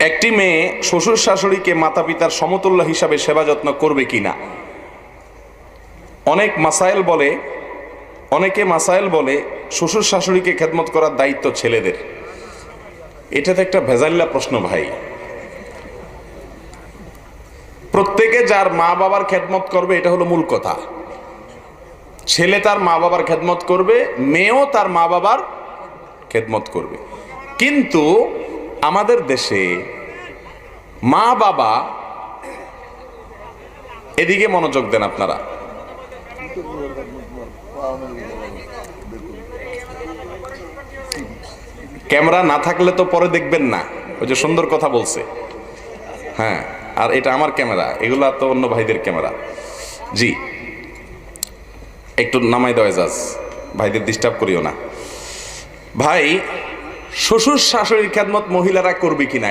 একটি মেয়ে শ্বশুর শাশুড়িকে মাতা পিতার সমতুল্য হিসাবে সেবা যত্ন করবে কিনা। অনেকে মাসাইল বলে শ্বশুর শাশুড়িকে খেদমত করার দায়িত্ব ছেলেদের। এটা তো একটা ভেজাল্লা প্রশ্ন ভাই। প্রত্যেকে যার মা বাবার খেদমত করবে এটা হলো মূল কথা। ছেলে তার মা বাবার খেদমত করবে, মেয়েও তার মা বাবার খেদমত করবে। কিন্তু আমাদের দেশে মা বাবা, এদিকে মনোযোগ দেন আপনারা, ক্যামেরা না থাকলে তো পরে দেখবেন না। ওই যে সুন্দর কথা বলছে, হ্যাঁ, আর এটা আমার ক্যামেরা, এগুলা তো অন্য ভাইদের ক্যামেরা। জি, একটু নামাই দেওয়া যাস, ভাইদের ডিস্টার্ব করিও না। ভাই, শ্বশুর শাশুড়ির খেদমত মহিলারা করবে কিনা,